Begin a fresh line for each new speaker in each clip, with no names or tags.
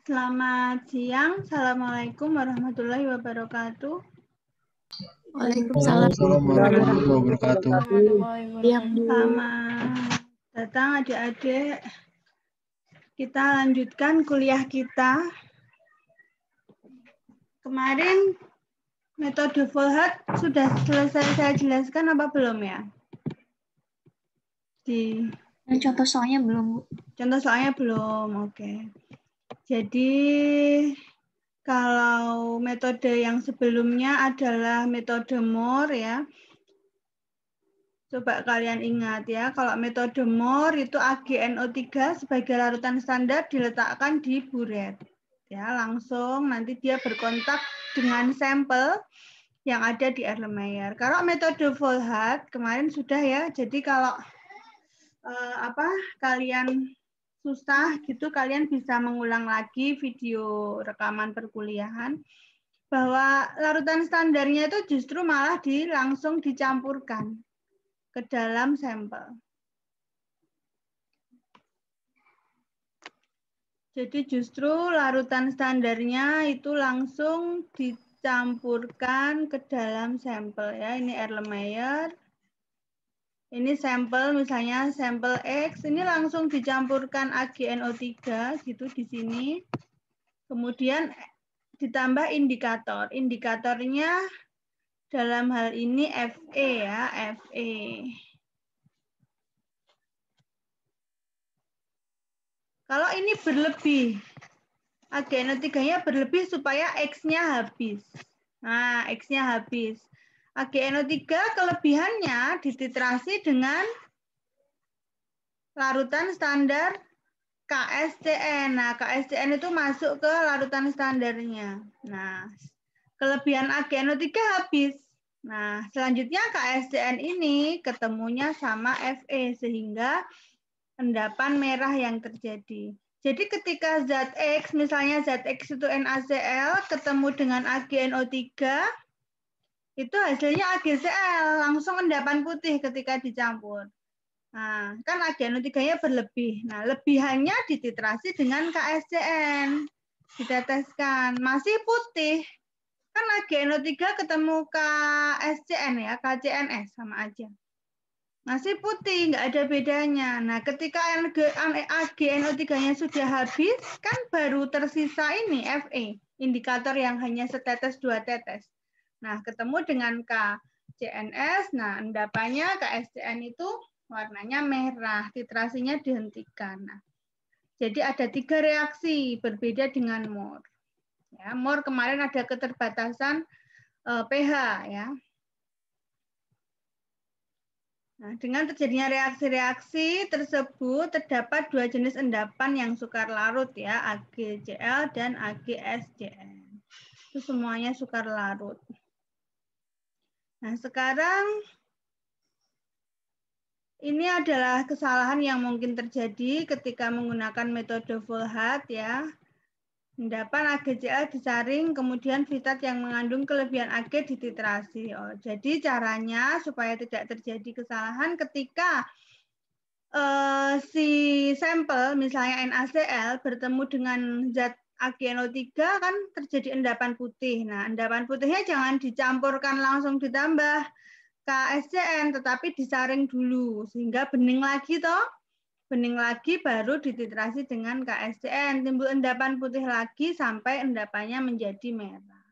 Selamat siang. Assalamualaikum warahmatullahi wabarakatuh.
Waalaikumsalam
warahmatullahi wabarakatuh.
Selamat datang adik-adik. Kita lanjutkan kuliah kita. Kemarin metode Volhard sudah selesai saya jelaskan apa belum ya?
Contoh soalnya belum, Bu.
Contoh soalnya belum, oke. Jadi kalau metode yang sebelumnya adalah metode Moore ya. Coba kalian ingat ya, kalau metode Moore itu AgNO3 sebagai larutan standar diletakkan di buret. Ya, langsung nanti dia berkontak dengan sampel yang ada di Erlenmeyer. Kalau metode Volhard kemarin sudah ya, jadi kalau kalian susah gitu, kalian bisa mengulang lagi video rekaman perkuliahan bahwa larutan standarnya itu justru malah langsung dicampurkan ke dalam sampel. Jadi justru larutan standarnya itu langsung dicampurkan ke dalam sampel ya. Ini Erlenmeyer. Ini sampel misalnya sampel X, ini langsung dicampurkan AgNO3 gitu di sini. Kemudian ditambah indikator. Indikatornya dalam hal ini Fe ya, Fe. Kalau ini berlebih, AgNO3-nya berlebih supaya X-nya habis. Nah, X-nya habis. AgNO3 kelebihannya dititrasi dengan larutan standar KSCN. Nah, KSCN itu masuk ke larutan standarnya. Nah, kelebihan AgNO3 habis. Nah, selanjutnya KSCN ini ketemunya sama Fe sehingga endapan merah yang terjadi. Jadi ketika zat X, misalnya zat X itu NaCl ketemu dengan AgNO3, itu hasilnya AgCl, langsung endapan putih ketika dicampur. Nah, kan AgNO3-nya berlebih. Nah, lebihannya dititrasi dengan KSCN. Diteteskan. Masih putih. Kan AgNO3 ketemu KSCN ya, KCNS sama aja. Masih putih, nggak ada bedanya. Nah, ketika AgNO3-nya sudah habis, kan baru tersisa ini Fe, indikator yang hanya setetes, dua tetes. Nah, ketemu dengan KCNS, nah endapannya KSCN itu warnanya merah, titrasinya dihentikan. Nah, jadi ada 3 reaksi berbeda dengan Moore. Ya, Moore kemarin ada keterbatasan pH ya. Nah, dengan terjadinya reaksi-reaksi tersebut terdapat 2 jenis endapan yang sukar larut ya, AgCl dan AgSCl. Itu semuanya sukar larut. Nah, sekarang ini adalah kesalahan yang mungkin terjadi ketika menggunakan metode Volhard ya. Endapan AgCl disaring, kemudian fitat yang mengandung kelebihan Ag dititrasi. Oh, jadi caranya supaya tidak terjadi kesalahan ketika si sampel misalnya NaCl bertemu dengan zat AgNO3 kan terjadi endapan putih. Nah, endapan putihnya jangan dicampurkan langsung ditambah KSCN, tetapi disaring dulu sehingga bening lagi toh. Bening lagi baru dititrasi dengan KSCN, timbul endapan putih lagi sampai endapannya menjadi merah.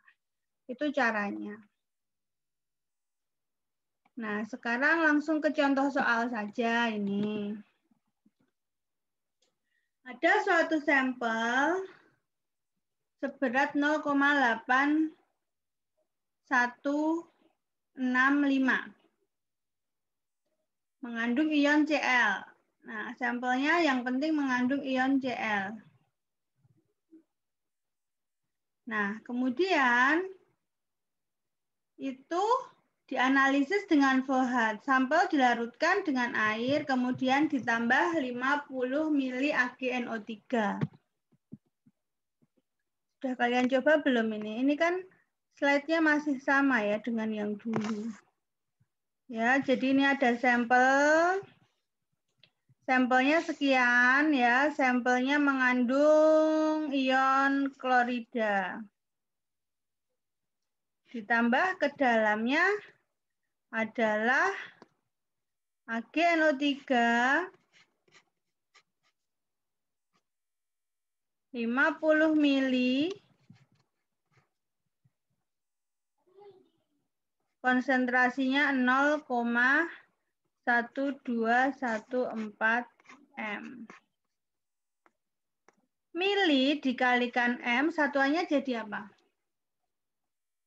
Itu caranya. Nah, sekarang langsung ke contoh soal saja ini. Ada suatu sampel seberat 0,8165 mengandung ion Cl. Nah, sampelnya yang penting mengandung ion Cl. Nah, kemudian itu dianalisis dengan Volhard. Sampel dilarutkan dengan air, kemudian ditambah 50 mili AgNO3. Sudah kalian coba belum ini? Ini kan slide-nya masih sama ya dengan yang dulu. Ya, jadi ini ada sampel Sampelnya sekian ya, sampelnya mengandung ion klorida. Ditambah ke dalamnya adalah AgNO3 50 mili, konsentrasinya 0,1214 M. Mili dikalikan M, satuannya jadi apa?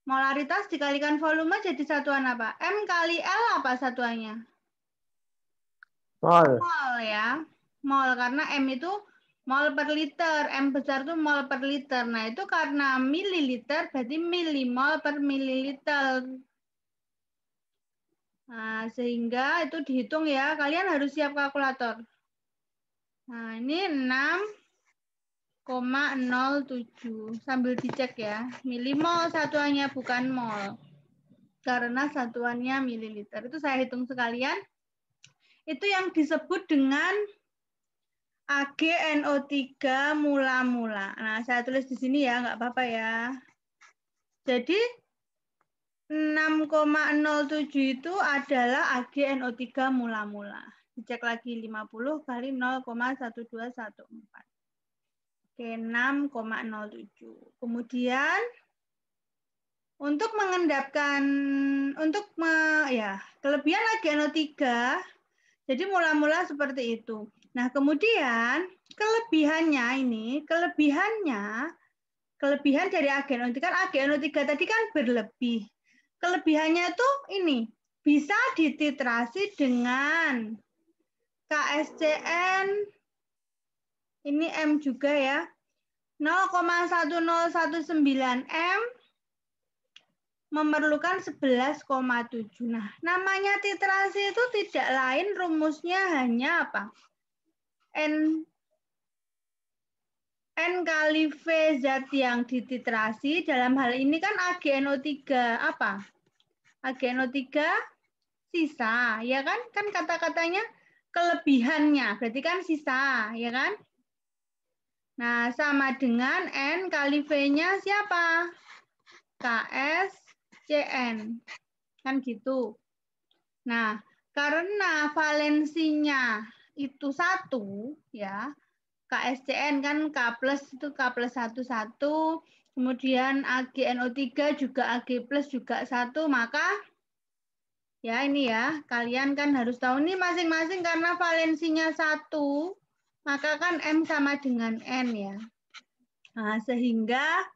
Molaritas dikalikan volume jadi satuan apa? M kali L apa satuannya?
Mol.
Mol ya. Mol, karena M itu mol per liter. M besar itu mol per liter. Nah, itu karena mililiter, berarti milimol per mililiter. Nah, sehingga itu dihitung ya. Kalian harus siap kalkulator. Nah, ini 6,07. Sambil dicek ya. Milimol satuannya, bukan mol. Karena satuannya mililiter. Itu saya hitung sekalian. Itu yang disebut dengan AgNO3 mula-mula. Nah, saya tulis di sini ya, nggak apa-apa ya. Jadi, 6,07 itu adalah AgNO3 mula-mula. Dicek lagi 50 kali 0,1214. Oke, 6,07. Kemudian untuk mengendapkan kelebihan AgNO3, jadi mula-mula seperti itu. Nah, kemudian kelebihan dari AgNO3 kan AgNO3 tadi kan berlebih. Kelebihannya itu ini bisa dititrasi dengan KSCN, ini M juga ya, 0,1019 M memerlukan 11,7. Nah, namanya titrasi itu tidak lain, rumusnya hanya apa? N kali V zat yang dititrasi, dalam hal ini kan AgNO3 apa? AgNO3 sisa, ya kan? Kan kata-katanya kelebihannya, berarti kan sisa, ya kan? Nah, sama dengan N kali V-nya siapa? KSCN. Kan gitu. Nah, karena valensinya itu 1, ya, KSCN kan K plus itu K plus 1, kemudian AgNO3 juga Ag plus juga 1, maka ya ini ya, kalian kan harus tahu ini masing-masing karena valensinya 1, maka kan M sama dengan N ya. Nah, sehingga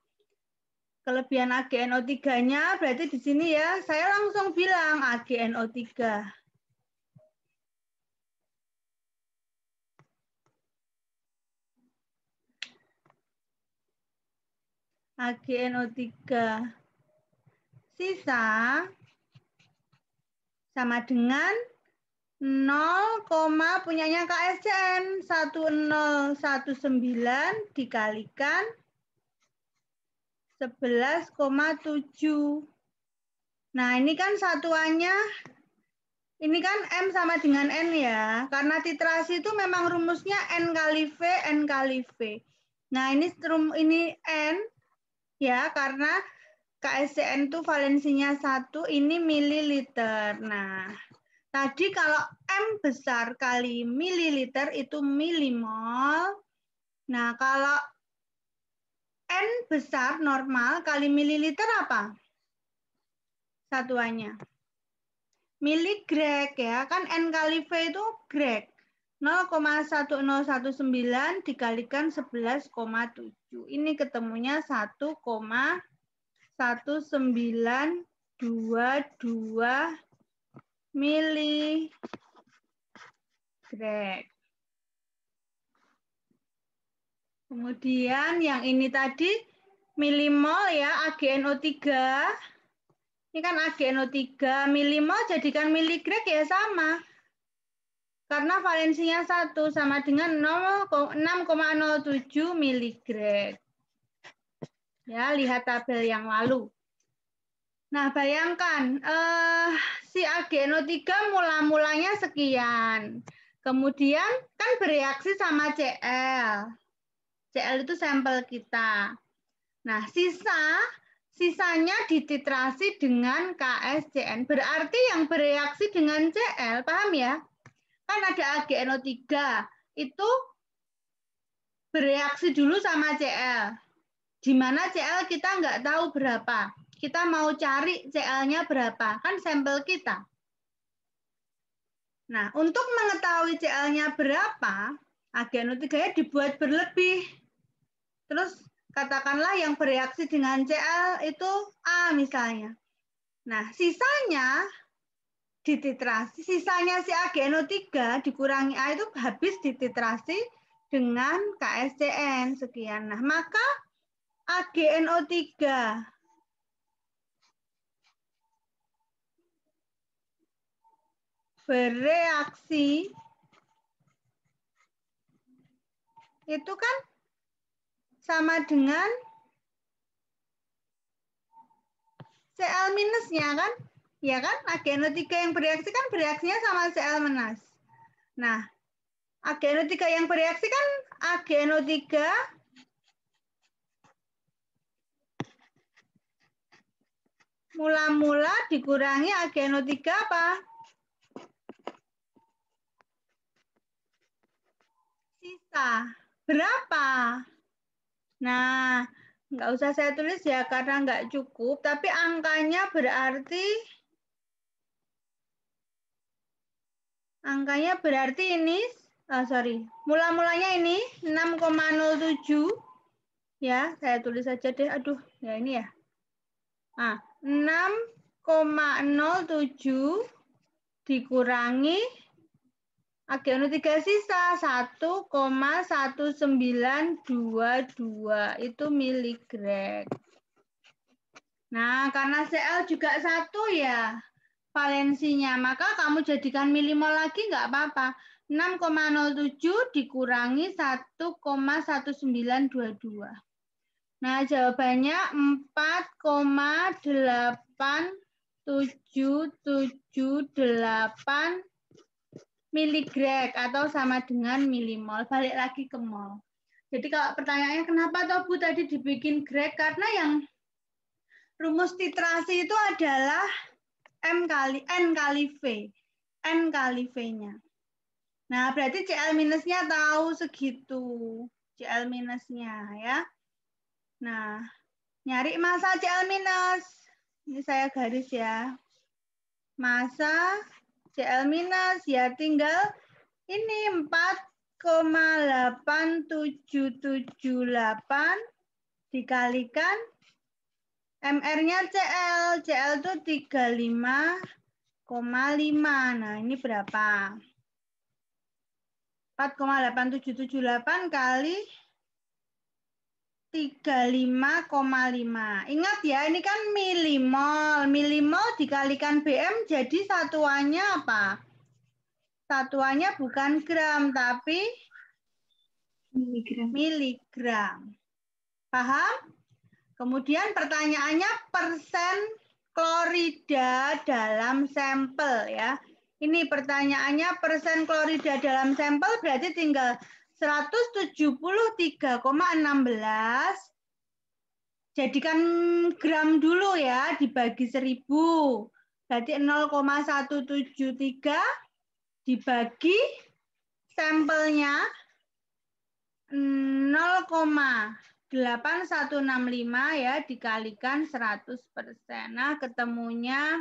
kelebihan AgNO3-nya berarti di sini ya, saya langsung bilang AgNO3. AgNO3 sisa sama dengan 0, punyanya KSCN 1019 dikalikan 11,7. Nah, ini kan satuannya, ini kan M sama dengan N ya. Karena titrasi itu memang rumusnya N kali V, N kali V. Nah, ini N ya, karena KSCN itu valensinya 1, ini mililiter. Nah, tadi kalau M besar kali mililiter itu milimol. Nah, kalau N besar normal kali mililiter apa? Satuannya. Miligrek ya, kan N kali V itu grek. 0,1019 dikalikan 11,7. Ini ketemunya 1,1922 miligrek. Kemudian yang ini tadi milimol ya, AgNO3. Ini kan AgNO3, milimol jadikan miligrek ya sama. Karena valensinya 1 sama dengan 6,07 miligrek. Ya, lihat tabel yang lalu. Nah, bayangkan si AgNO3 mula-mulanya sekian. Kemudian kan bereaksi sama Cl. Cl itu sampel kita. Nah, sisanya dititrasi dengan KSCN. Berarti yang bereaksi dengan Cl, paham ya? Kan ada AgNO3. Itu bereaksi dulu sama Cl. Di mana Cl kita nggak tahu berapa. Kita mau cari Cl-nya berapa. Kan sampel kita. Nah, untuk mengetahui Cl-nya berapa, AgNO3-nya dibuat berlebih. Terus katakanlah yang bereaksi dengan Cl itu A misalnya. Nah, sisanya dititrasi, sisanya si AgNO3 dikurangi A itu habis dititrasi dengan KSCN sekian. Nah, maka AgNO3 bereaksi itu kan sama dengan Cl minusnya kan? Ya kan? AgNO3 yang bereaksi kan bereaksinya sama Cl minus. Nah, AgNO3 yang bereaksi kan AgNO3 mula-mula dikurangi AgNO3 apa? Sisa. Berapa? Nah, nggak usah saya tulis ya karena nggak cukup, tapi angkanya berarti ini, mula-mulanya ini 6,07. Ya, saya tulis saja deh. Aduh, ya ini ya. Nah, 6,07 dikurangi AgNO3 sisa 1,1922 itu miligram. Nah, karena Cl juga 1 ya valensinya, maka kamu jadikan milimol lagi nggak apa-apa. 6,07 dikurangi 1,1922. Nah, jawabannya 4,8778 miligram atau sama dengan milimol. Balik lagi ke mol. Jadi kalau pertanyaannya kenapa toh Bu tadi dibikin grek? Karena yang rumus titrasi itu adalah N kali V. N kali V-nya. Nah, berarti Cl minusnya tahu segitu. Cl minusnya ya. Nah, nyari massa Cl minus. Ini saya garis ya. Massa Cl minus ya tinggal ini 4,8778 dikalikan MR-nya Cl. Cl itu 35,5. Nah, ini berapa? 4,8778 kali 35,5. Ingat ya, ini kan milimol. Milimol dikalikan BM jadi satuannya apa? Satuannya bukan gram, tapi miligram. Paham? Kemudian pertanyaannya persen klorida dalam sampel ya. Ini pertanyaannya persen klorida dalam sampel berarti tinggal 173,16 jadikan gram dulu ya dibagi 1000. Berarti 0,173 dibagi sampelnya 0,8165 ya dikalikan 100%. Nah, ketemunya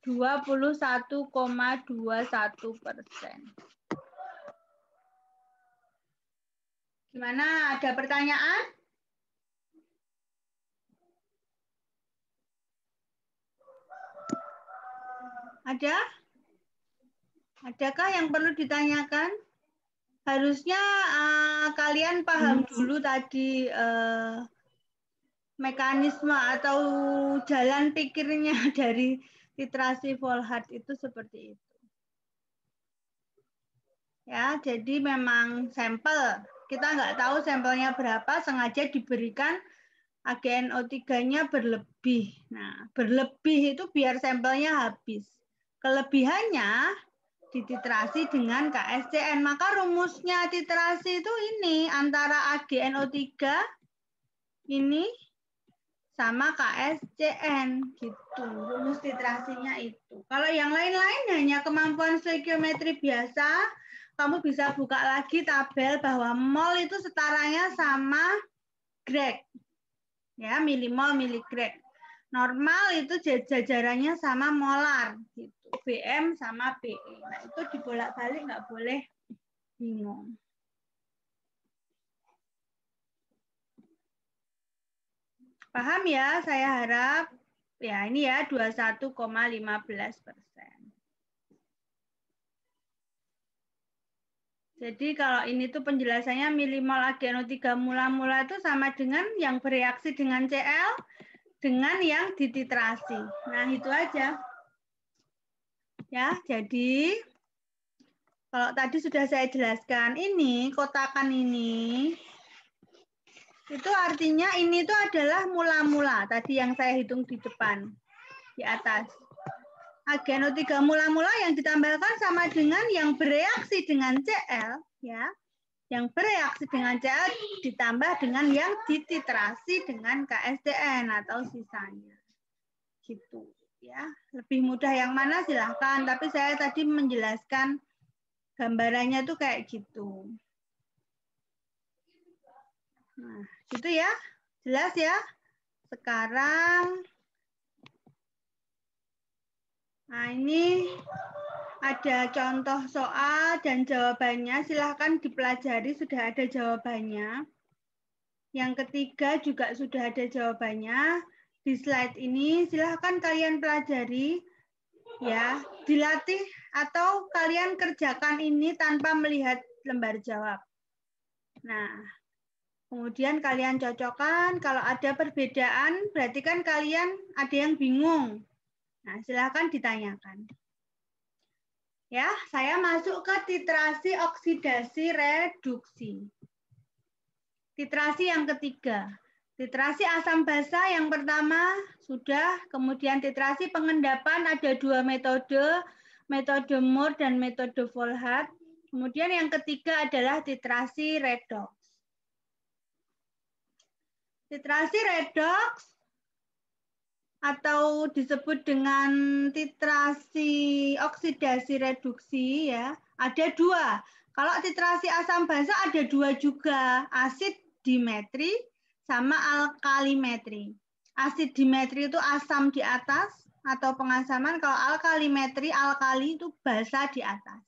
21,21%. Gimana? Ada pertanyaan? Ada? Adakah yang perlu ditanyakan? Harusnya kalian paham dulu tadi mekanisme atau jalan pikirnya dari titrasi Volhard itu seperti itu. Ya, jadi memang sampel. Kita nggak tahu sampelnya berapa, sengaja diberikan AgNO3-nya berlebih. Nah, berlebih itu biar sampelnya habis. Kelebihannya dititrasi dengan KSCN. Maka rumusnya titrasi itu ini, antara AgNO3 ini sama KSCN gitu. Rumus titrasinya itu. Kalau yang lain-lain hanya kemampuan stoikiometri biasa, kamu bisa buka lagi tabel bahwa mol itu setaranya sama grek. Ya, milimol, miligrek. Normal itu jajarannya sama molar gitu. BM sama BE. Nah, itu dibolak-balik nggak boleh bingung. Paham ya? Saya harap ya ini ya 21,15%. Jadi kalau ini tuh penjelasannya milimol AgNO3 mula-mula itu sama dengan yang bereaksi dengan Cl dengan yang dititrasi. Nah, itu aja. Ya, jadi kalau tadi sudah saya jelaskan, ini kotakan ini itu artinya ini itu adalah mula-mula tadi yang saya hitung di depan di atas. AgNO3 mula-mula yang ditambahkan sama dengan yang bereaksi dengan Cl, ya. Yang bereaksi dengan Cl ditambah dengan yang dititrasi dengan KSCN atau sisanya. Gitu, ya. Lebih mudah yang mana silahkan, tapi saya tadi menjelaskan gambarannya tuh kayak gitu. Nah, gitu ya. Jelas ya? Sekarang nah, ini ada contoh soal dan jawabannya. Silahkan dipelajari, sudah ada jawabannya. Yang ketiga juga sudah ada jawabannya. Di slide ini silahkan kalian pelajari, ya, dilatih atau kalian kerjakan ini tanpa melihat lembar jawab. Nah, kemudian kalian cocokkan. Kalau ada perbedaan, berarti kan kalian ada yang bingung. Nah, silahkan ditanyakan. Ya, saya masuk ke titrasi, oksidasi, reduksi. Titrasi yang ketiga. Titrasi asam basa yang pertama sudah, kemudian titrasi pengendapan ada dua metode, metode Moore dan metode Volhard. Kemudian yang ketiga adalah titrasi redox. Titrasi redox atau disebut dengan titrasi oksidasi reduksi ya, ada dua. Kalau titrasi asam basa ada dua juga, asid dimetri sama alkalimetri. Asid dimetri itu asam di atas atau pengasaman, kalau alkalimetri alkali itu basa di atas.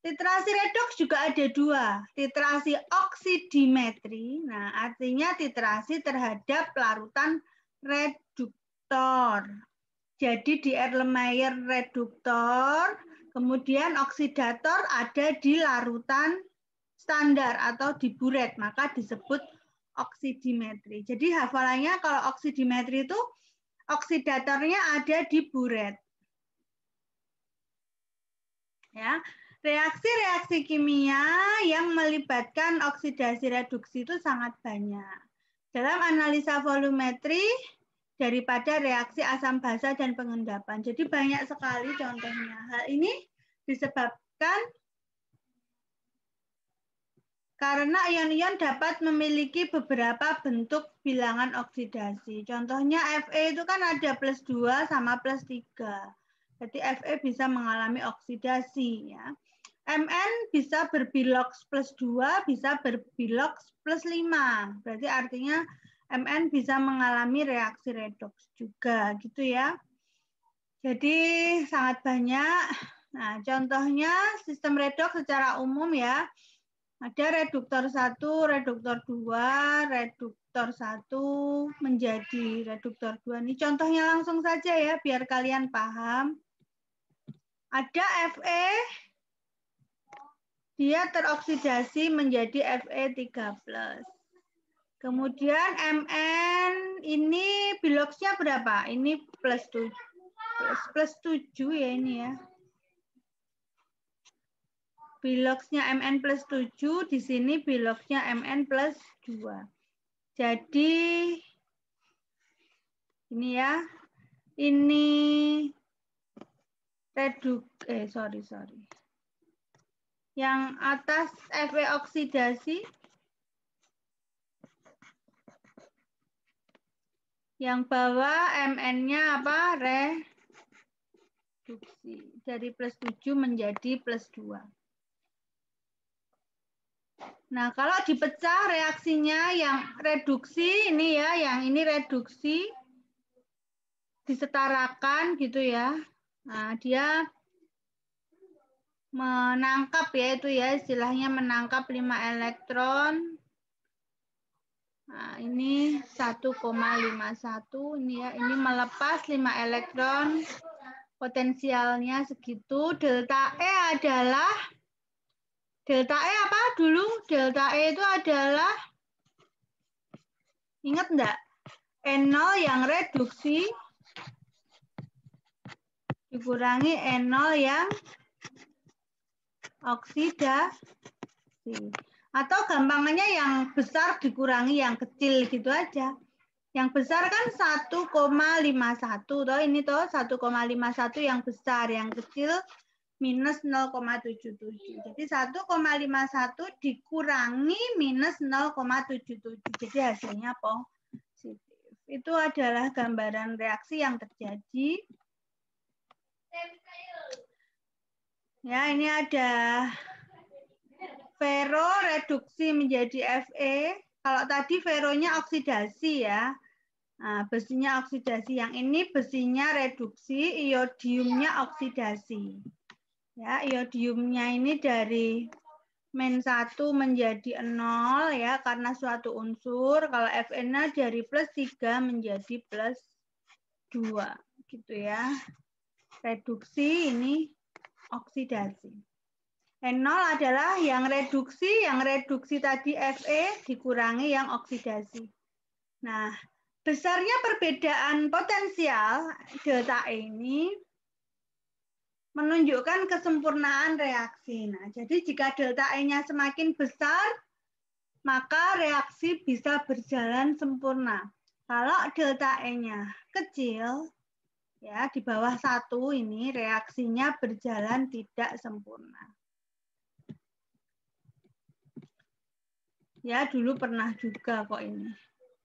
Titrasi redox juga ada dua, titrasi oksidimetri, nah artinya titrasi terhadap larutan reduktor. Jadi di Erlenmeyer reduktor, kemudian oksidator ada di larutan standar atau di buret, maka disebut oksidimetri. Jadi hafalannya kalau oksidimetri itu oksidatornya ada di buret. Ya, reaksi-reaksi kimia yang melibatkan oksidasi reduksi itu sangat banyak. Dalam analisa volumetri daripada reaksi asam basa dan pengendapan. Jadi banyak sekali contohnya. Hal ini disebabkan karena ion-ion dapat memiliki beberapa bentuk bilangan oksidasi. Contohnya Fe itu kan ada plus 2 sama plus 3. Jadi Fe bisa mengalami oksidasi. Ya. Mn bisa berbilox plus 2, bisa berbilox plus 5. Berarti artinya Mn bisa mengalami reaksi redoks juga, gitu ya. Jadi sangat banyak. Nah, contohnya sistem redoks secara umum ya. Ada reduktor 1, reduktor 2, reduktor 1 menjadi reduktor 2. Ini contohnya langsung saja ya, biar kalian paham. Ada Fe, dia teroksidasi menjadi Fe3+. Kemudian Mn ini biloxnya berapa? Ini plus 7 ya ini ya. Biloxnya Mn plus 7, di sini biloxnya Mn plus 2. Jadi Ini ya. Ini sorry. Yang atas Fe oksidasi. Yang bawah Mn-nya apa? Reduksi. Dari +7 menjadi +2. Nah, kalau dipecah reaksinya yang reduksi ini ya, yang ini reduksi disetarakan gitu ya. Nah, dia menangkap ya itu ya, istilahnya menangkap 5 elektron. Nah, ini 1,51 ini ya, ini melepas 5 elektron. Potensialnya segitu. Delta E apa dulu? Delta E itu adalah, ingat enggak? N0 yang reduksi dikurangi N0 yang oksidasi. Atau gampangannya yang besar dikurangi yang kecil gitu aja. Yang besar kan 1,51 toh, ini toh 1,51 yang besar, yang kecil minus 0,77. Jadi 1,51 dikurangi minus 0,77. Jadi hasilnya positif. Itu adalah gambaran reaksi yang terjadi. Ya, ini ada Fero reduksi menjadi Fe. Kalau tadi feronya oksidasi ya. Nah, besinya oksidasi. Yang ini besinya reduksi, iodiumnya oksidasi. Ya, iodiumnya ini dari -1 menjadi 0 ya karena suatu unsur. Kalau Fe-nya dari +3 menjadi +2 gitu ya. Reduksi ini oksidasi. N0 adalah yang reduksi tadi Fe dikurangi yang oksidasi. Nah, besarnya perbedaan potensial delta E ini menunjukkan kesempurnaan reaksi. Nah, jadi jika delta E-nya semakin besar, maka reaksi bisa berjalan sempurna. Kalau delta E-nya kecil, ya di bawah 1 ini reaksinya berjalan tidak sempurna. Ya, dulu pernah juga kok ini.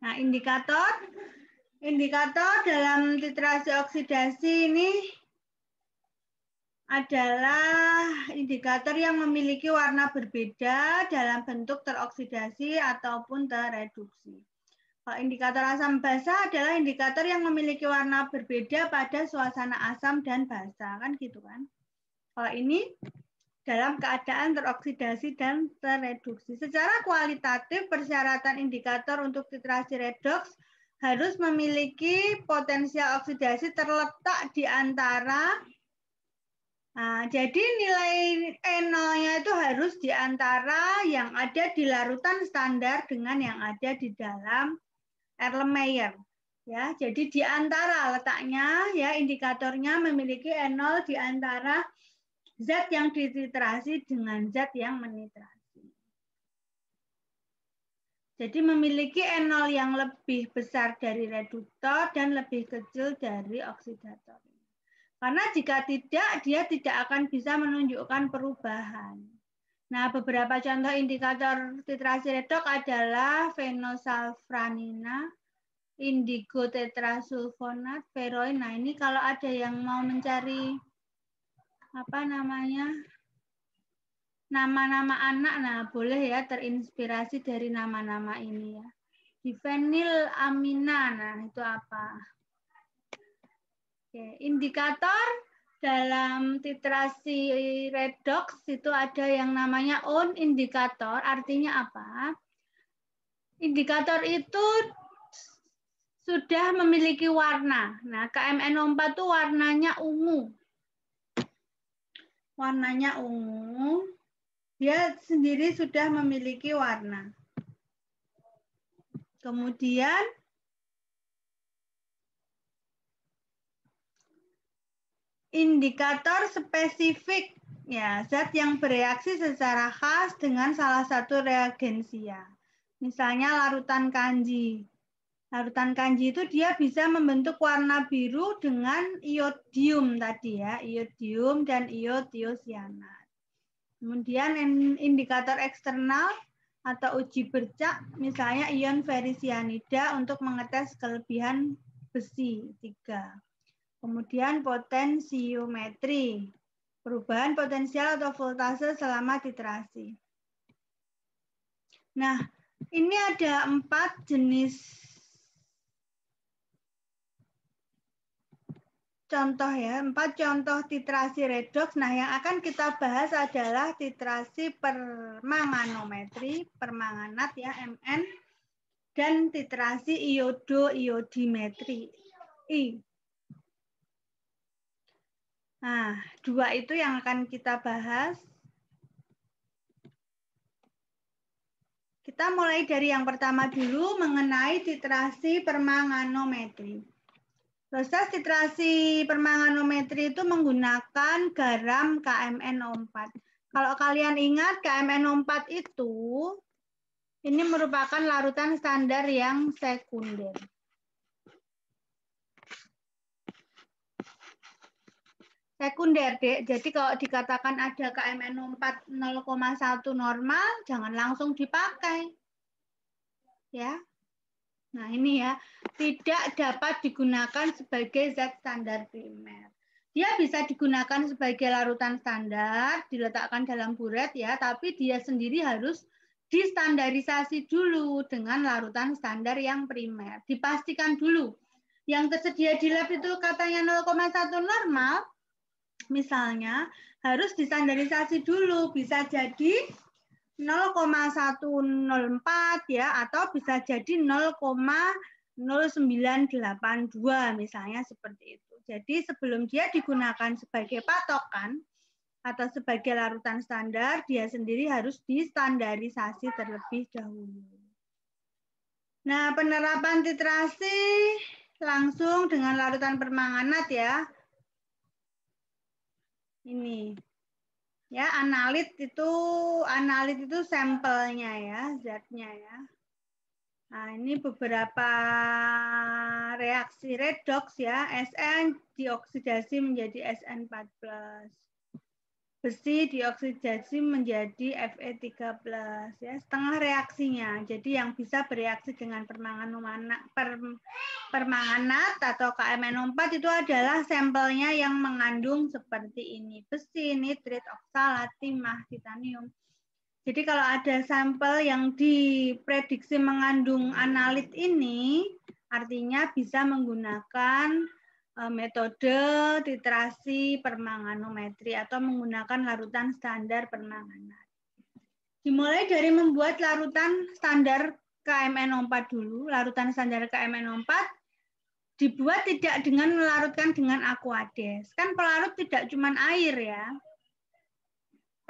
Nah, indikator dalam titrasi oksidasi ini adalah indikator yang memiliki warna berbeda dalam bentuk teroksidasi ataupun tereduksi. Kalau indikator asam basa adalah indikator yang memiliki warna berbeda pada suasana asam dan basa, kan gitu kan. Kalau ini dalam keadaan teroksidasi dan tereduksi. Secara kualitatif, persyaratan indikator untuk titrasi redoks harus memiliki potensial oksidasi terletak di antara, nah, jadi nilai N0-nya itu harus di antara yang ada di larutan standar dengan yang ada di dalam Erlenmeyer. Ya, jadi di antara letaknya ya indikatornya memiliki N0 di antara zat yang dititrasi dengan zat yang menitrasi. Jadi memiliki N0 yang lebih besar dari reduktor dan lebih kecil dari oksidator. Karena jika tidak, dia tidak akan bisa menunjukkan perubahan. Nah, beberapa contoh indikator titrasi redoks adalah fenosalfranina, indigo tetrasulfonat, feroin. Nah, ini kalau ada yang mau mencari apa namanya nama-nama anak, nah boleh ya terinspirasi dari nama-nama ini ya. Difenilamina, nah itu apa? Oke, indikator dalam titrasi redoks itu ada yang namanya on indikator, artinya apa? Indikator itu sudah memiliki warna. Nah, KMNO4 itu warnanya ungu. Warnanya ungu, dia sendiri sudah memiliki warna. Kemudian indikator spesifik, ya, zat yang bereaksi secara khas dengan salah satu reagensia. Misalnya larutan kanji. Larutan kanji itu dia bisa membentuk warna biru dengan iodium tadi ya, iodium dan iotiosianat. Kemudian indikator eksternal atau uji bercak, misalnya ion ferrisianida untuk mengetes kelebihan besi 3. Kemudian potensiometri, perubahan potensial atau voltase selama titrasi. Nah, ini ada 4 jenis contoh ya, 4 contoh titrasi redoks. Nah, yang akan kita bahas adalah titrasi permanganometri, permanganat ya, Mn, dan titrasi iodo-iodimetri, I. Nah, 2 itu yang akan kita bahas. Kita mulai dari yang pertama dulu mengenai titrasi permanganometri. Proses titrasi permanganometri itu menggunakan garam KMnO4. Kalau kalian ingat KMnO4 itu ini merupakan larutan standar yang sekunder. Sekunder, Dek. Jadi kalau dikatakan ada KMnO4 0,1 normal, jangan langsung dipakai. Ya. Nah, ini ya, tidak dapat digunakan sebagai zat standar primer. Dia bisa digunakan sebagai larutan standar, diletakkan dalam buret ya, tapi dia sendiri harus distandarisasi dulu dengan larutan standar yang primer. Dipastikan dulu. Yang tersedia di lab itu katanya 0,1 normal, misalnya harus distandarisasi dulu. Bisa jadi 0,104 ya, atau bisa jadi 0,0982 misalnya seperti itu. Jadi sebelum dia digunakan sebagai patokan atau sebagai larutan standar, dia sendiri harus distandarisasi terlebih dahulu. Nah, penerapan titrasi langsung dengan larutan permanganat ya. Ini. Ya, analit itu sampelnya ya, zatnya ya. Nah, ini beberapa reaksi redoks ya, Sn dioksidasi menjadi Sn4+. Besi dioksidasi menjadi Fe3+, ya, setengah reaksinya. Jadi yang bisa bereaksi dengan permanganat atau KMnO4 itu adalah sampelnya yang mengandung seperti ini. Besi, nitrit, oksalat, timah, titanium. Jadi kalau ada sampel yang diprediksi mengandung analit ini, artinya bisa menggunakan metode titrasi permanganometri atau menggunakan larutan standar permanganat. Dimulai dari membuat larutan standar KMnO4 dulu. Larutan standar KMnO4 dibuat tidak dengan melarutkan dengan aquades. Kan pelarut tidak cuma air ya.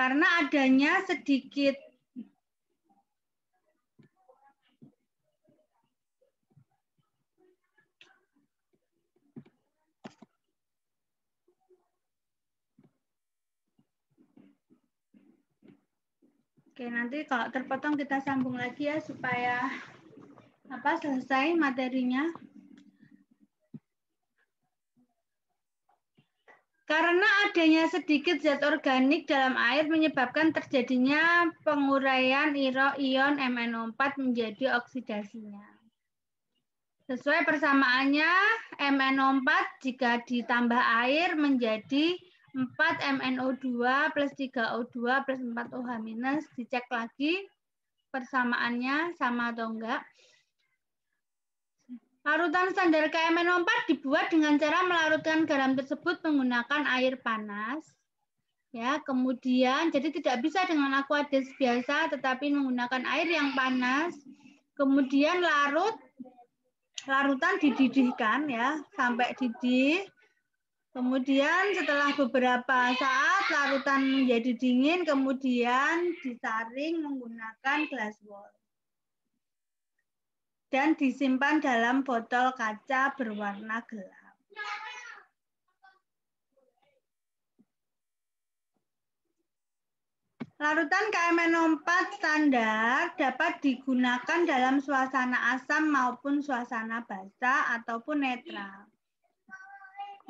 Karena adanya sedikit Oke, nanti kalau terpotong kita sambung lagi ya supaya selesai materinya. Karena adanya sedikit zat organik dalam air menyebabkan terjadinya penguraian ion MnO4 menjadi oksidasinya. Sesuai persamaannya, MnO4 jika ditambah air menjadi 4 MnO2 plus 3O2 plus 4 OH-. Dicek lagi persamaannya sama atau enggak. Larutan standar KMnO4 dibuat dengan cara melarutkan garam tersebut menggunakan air panas. Ya, kemudian jadi tidak bisa dengan aquades biasa tetapi menggunakan air yang panas. Kemudian larutan dididihkan ya sampai didih. Kemudian setelah beberapa saat larutan menjadi dingin, kemudian disaring menggunakan glass wall. Dan disimpan dalam botol kaca berwarna gelap. Larutan KMNO4 standar dapat digunakan dalam suasana asam maupun suasana basa ataupun netral.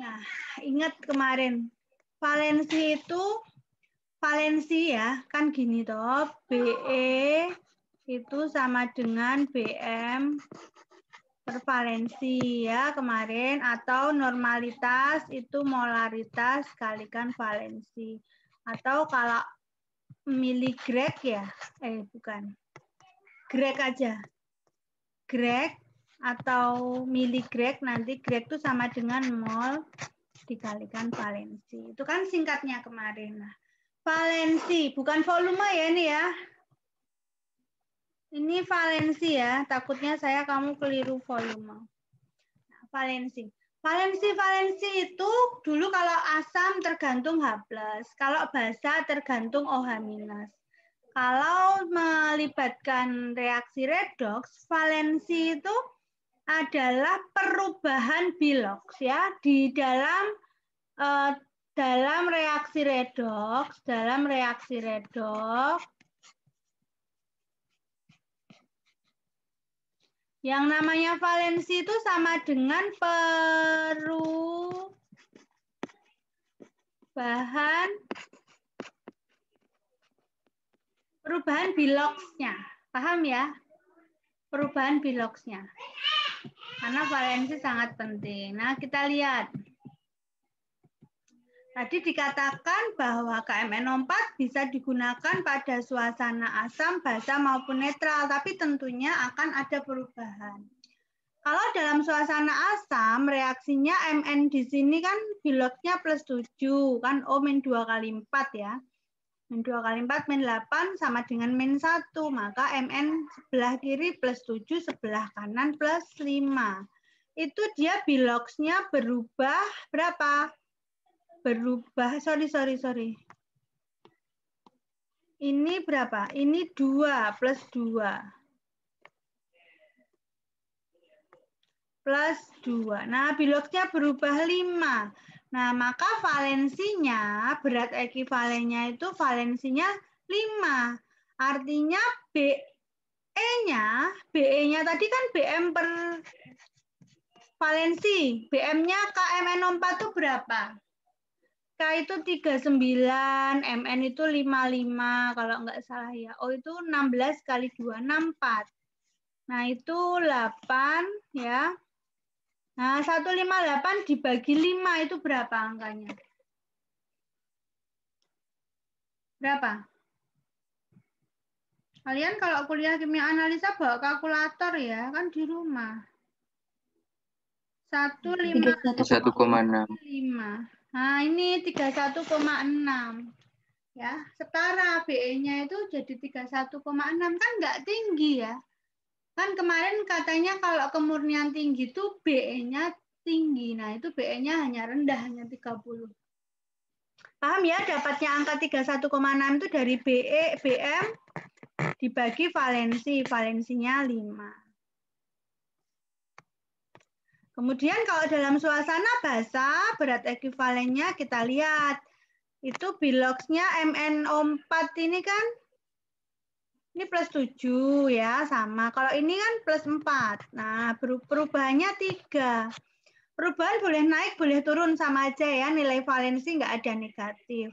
Nah, ingat kemarin valensi itu ya, kan gini toh, BE itu sama dengan BM per valensi ya kemarin, atau normalitas itu molaritas kalikan valensi. Atau kalau miligrek ya, bukan, grek aja. Grek atau miligrek, nanti grek itu sama dengan mol dikalikan valensi. Itu kan singkatnya kemarin. Nah, valensi, bukan volume ya ini ya. Ini valensi ya, takutnya kamu keliru volume. Nah, valensi. Valensi itu dulu kalau asam tergantung H+, kalau basa tergantung OH-. Kalau melibatkan reaksi redoks, valensi itu adalah perubahan biloks ya di dalam reaksi redoks, yang namanya valensi itu sama dengan perubahan biloksnya. Paham ya? Perubahan biloksnya. Karena valensi sangat penting. Nah, kita lihat. Tadi dikatakan bahwa KMNO4 bisa digunakan pada suasana asam, basa maupun netral, tapi tentunya akan ada perubahan. Kalau dalam suasana asam, reaksinya Mn di sini kan biloknya +7, kan O min 2 kali 4 ya. Min 2 kali 4, min 8 sama dengan min 1, maka Mn sebelah kiri +7, sebelah kanan +5. Itu dia biloksnya berubah berapa? Berubah, sorry. Ini berapa? Ini 2 plus 2. Plus 2. Nah, biloksnya berubah 5. Nah, maka valensinya, berat ekivalennya itu valensinya 5. Artinya BE-nya tadi kan BM per valensi. BM-nya KMNO4 itu berapa? K itu 39, MN itu 55, kalau nggak salah ya. O itu 16 kali 2, 64. Nah, itu 8 ya. Nah, 158 dibagi 5 itu berapa angkanya? Berapa? Kalian kalau kuliah kimia analisa bawa kalkulator ya, kan di rumah. 1,5. Nah, ini 31,6. Ya, setara BE-nya itu jadi 31,6, kan nggak tinggi ya. Kan kemarin katanya kalau kemurnian tinggi itu BE-nya tinggi. Nah, itu BE-nya hanya rendah, hanya 30. Paham ya, dapatnya angka 31,6 itu dari BM dibagi valensi. Valensinya 5. Kemudian kalau dalam suasana basa, berat ekivalennya kita lihat. Itu biloksnya MnO4 ini kan, ini +7 ya, sama. Kalau ini kan +4. Nah, perubahannya 3. Perubahan boleh naik, boleh turun, sama aja ya. Nilai valensi nggak ada negatif.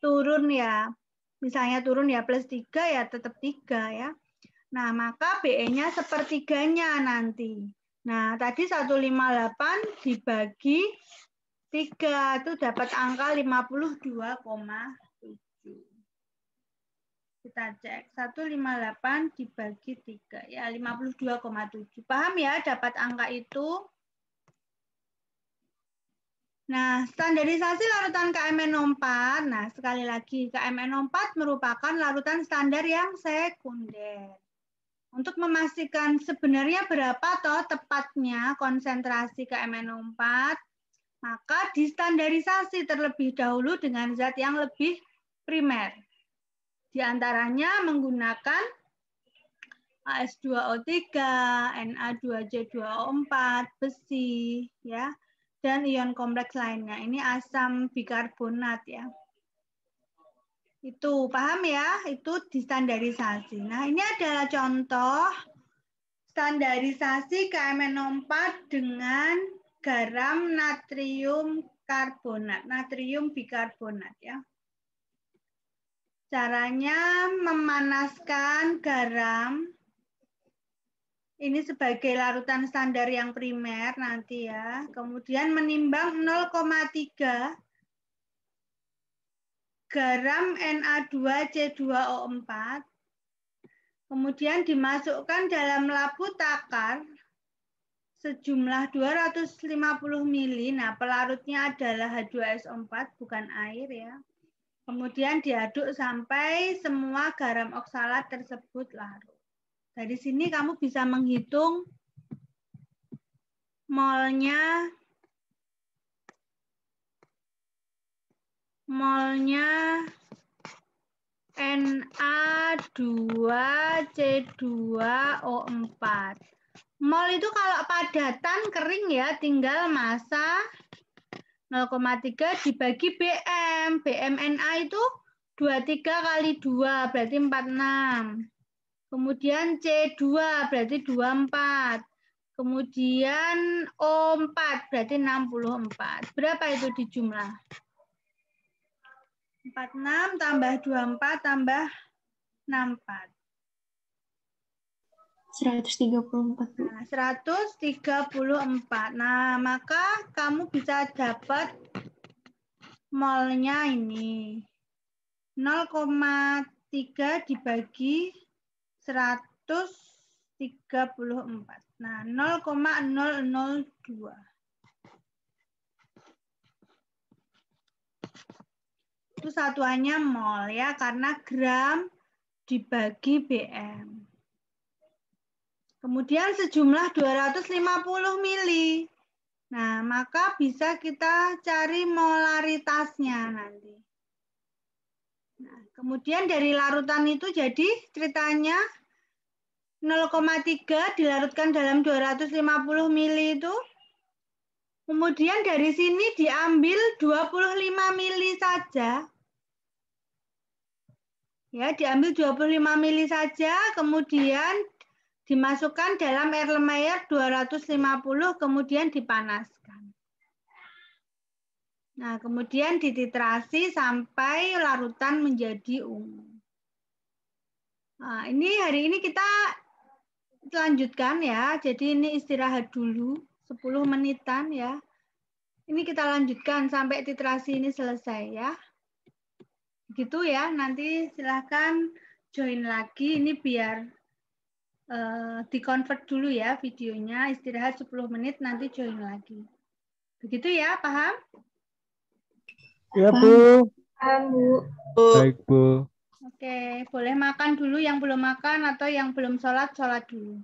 Turun ya, misalnya turun ya +3 ya tetap 3 ya. Nah, maka BE-nya sepertiganya nanti. Nah, tadi 158 dibagi 3 itu dapat angka 52,7. Kita cek 158 dibagi 3 ya 52,7. Paham ya dapat angka itu? Nah, standarisasi larutan KMNO4. Nah, sekali lagi KMNO4 merupakan larutan standar yang sekunder. Untuk memastikan sebenarnya berapa toh tepatnya konsentrasi KMNO4, maka distandarisasi terlebih dahulu dengan zat yang lebih primer. Di antaranya menggunakan AS2O3, Na2J2O4, besi, ya, dan ion kompleks lainnya. Ini asam bikarbonat ya. Itu paham ya? Itu distandarisasi. Nah, ini adalah contoh standarisasi KMNO4 dengan garam natrium karbonat, natrium bikarbonat ya. Caranya memanaskan garam ini sebagai larutan standar yang primer nanti ya. Kemudian menimbang 0,3 garam Na2C2O4. Kemudian dimasukkan dalam labu takar sejumlah 250 ml. Nah, pelarutnya adalah H2SO4 bukan air ya. Kemudian diaduk sampai semua garam oksalat tersebut larut. Dari sini kamu bisa menghitung molnya Na2C2O4. Mol itu kalau padatan kering ya, tinggal massa 0,3 dibagi BM. BM Na itu 23 kali 2 berarti 46. Kemudian C2 berarti 24. Kemudian O4 berarti 64. Berapa itu di jumlah? 46 tambah 24 tambah 64.
134, Bu.
Nah, 134. Nah, maka kamu bisa dapat molnya ini. 0,3 dibagi 134. Nah, 0,002. Itu satuannya mol ya, karena gram dibagi BM. Kemudian sejumlah 250 mili. Nah, maka bisa kita cari molaritasnya nanti. Nah, kemudian dari larutan itu jadi ceritanya 0,3 dilarutkan dalam 250 mili itu. Kemudian dari sini diambil 25 mili saja. Ya, diambil 25 mili saja, kemudian dimasukkan dalam Erlenmeyer 250, kemudian dipanaskan. Nah, kemudian dititrasi sampai larutan menjadi ungu. Nah, ini hari ini kita lanjutkan ya. Jadi ini istirahat dulu 10 menitan ya. Ini kita lanjutkan sampai titrasi ini selesai ya. Gitu ya. Nanti silahkan join lagi. Ini biar di-convert dulu ya videonya. Istirahat 10 menit nanti join lagi. Begitu ya, paham?
Ya, Bu.
Paham, Bu.
Baik, Bu.
Oke, boleh makan dulu yang belum makan atau yang belum sholat, sholat dulu.